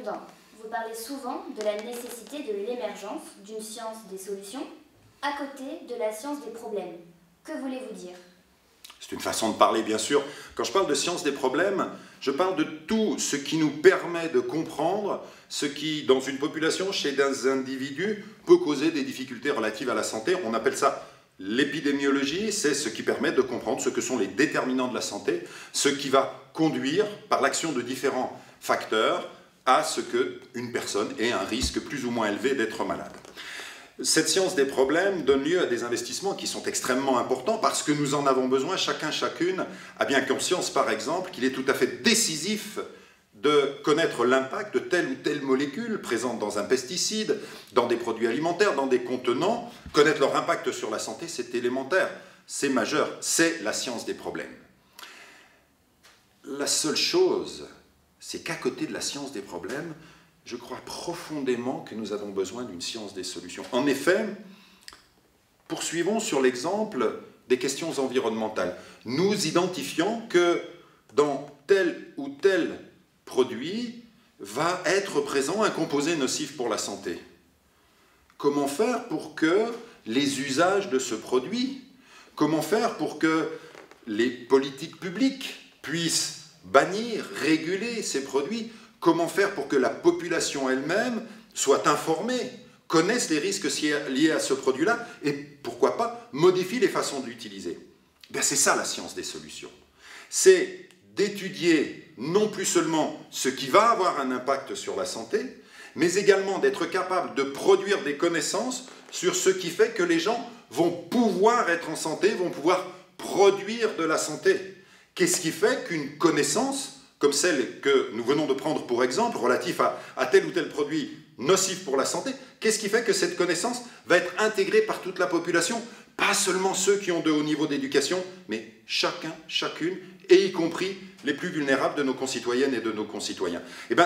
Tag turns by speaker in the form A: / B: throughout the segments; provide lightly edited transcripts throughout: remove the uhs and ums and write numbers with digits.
A: Jourdain, vous parlez souvent de la nécessité de l'émergence d'une science des solutions à côté de la science des problèmes. Que voulez-vous dire?
B: C'est une façon de parler, bien sûr. Quand je parle de science des problèmes, je parle de tout ce qui nous permet de comprendre ce qui, dans une population, chez des individus, peut causer des difficultés relatives à la santé. On appelle ça l'épidémiologie, c'est ce qui permet de comprendre ce que sont les déterminants de la santé, ce qui va conduire, par l'action de différents facteurs, à ce qu'une personne ait un risque plus ou moins élevé d'être malade. Cette science des problèmes donne lieu à des investissements qui sont extrêmement importants parce que nous en avons besoin, chacun, chacune a bien conscience, par exemple, qu'il est tout à fait décisif de connaître l'impact de telle ou telle molécule présente dans un pesticide, dans des produits alimentaires, dans des contenants. Connaître leur impact sur la santé, c'est élémentaire, c'est majeur, c'est la science des problèmes. La seule chose, c'est qu'à côté de la science des problèmes, je crois profondément que nous avons besoin d'une science des solutions. En effet, poursuivons sur l'exemple des questions environnementales. Nous identifions que dans tel ou tel produit va être présent un composé nocif pour la santé. Comment faire pour que les usages de ce produit, comment faire pour que les politiques publiques puissent bannir, réguler ces produits? Comment faire pour que la population elle-même soit informée, connaisse les risques liés à ce produit-là et, pourquoi pas, modifie les façons de l'utiliser? C'est ça la science des solutions. C'est d'étudier non plus seulement ce qui va avoir un impact sur la santé, mais également d'être capable de produire des connaissances sur ce qui fait que les gens vont pouvoir être en santé, vont pouvoir produire de la santé. Qu'est-ce qui fait qu'une connaissance comme celle que nous venons de prendre pour exemple, relatif à tel ou tel produit nocif pour la santé, qu'est-ce qui fait que cette connaissance va être intégrée par toute la population? Pas seulement ceux qui ont de hauts niveaux d'éducation, mais chacun, chacune, et y compris les plus vulnérables de nos concitoyennes et de nos concitoyens.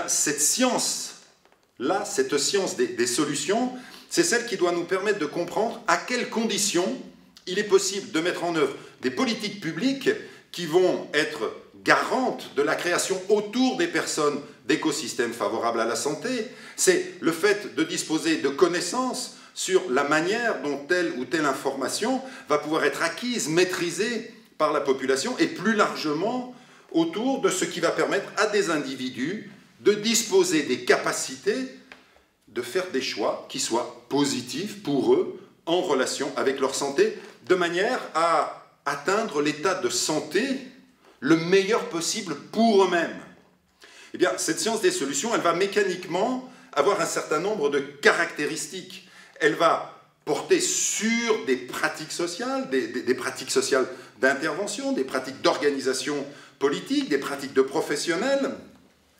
B: Cette science-là, cette science des solutions, c'est celle qui doit nous permettre de comprendre à quelles conditions il est possible de mettre en œuvre des politiques publiques qui vont être garantes de la création autour des personnes d'écosystèmes favorables à la santé. C'est le fait de disposer de connaissances sur la manière dont telle ou telle information va pouvoir être acquise, maîtrisée par la population et plus largement autour de ce qui va permettre à des individus de disposer des capacités de faire des choix qui soient positifs pour eux en relation avec leur santé, de manière à atteindre l'état de santé le meilleur possible pour eux-mêmes. Cette science des solutions, elle va mécaniquement avoir un certain nombre de caractéristiques. Elle va porter sur des pratiques sociales, des pratiques sociales d'intervention, des pratiques d'organisation politique, des pratiques de professionnels.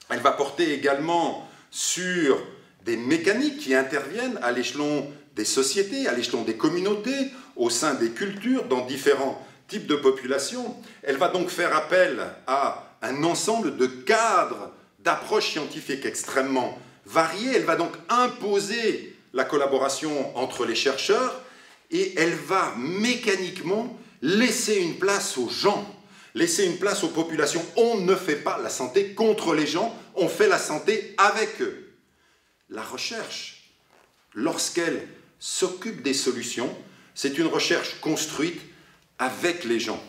B: Elle va porter également sur des mécaniques qui interviennent à l'échelon des sociétés, à l'échelon des communautés, au sein des cultures, dans différents types de populations. Elle va donc faire appel à un ensemble de cadres, d'approches scientifiques extrêmement variées. Elle va donc imposer la collaboration entre les chercheurs et elle va mécaniquement laisser une place aux gens, laisser une place aux populations. On ne fait pas la santé contre les gens, on fait la santé avec eux. La recherche, lorsqu'elle s'occupe des solutions, c'est une recherche construite avec les gens,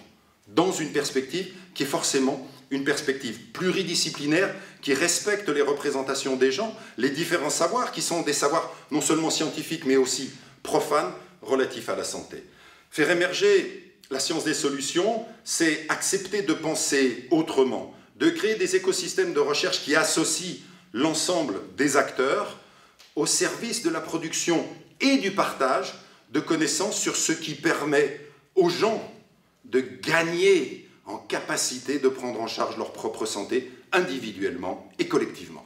B: dans une perspective qui est forcément une perspective pluridisciplinaire, qui respecte les représentations des gens, les différents savoirs, qui sont des savoirs non seulement scientifiques, mais aussi profanes, relatifs à la santé. Faire émerger la science des solutions, c'est accepter de penser autrement, de créer des écosystèmes de recherche qui associent l'ensemble des acteurs au service de la production et du partage de connaissances sur ce qui permet aux gens de gagner en capacité de prendre en charge leur propre santé individuellement et collectivement.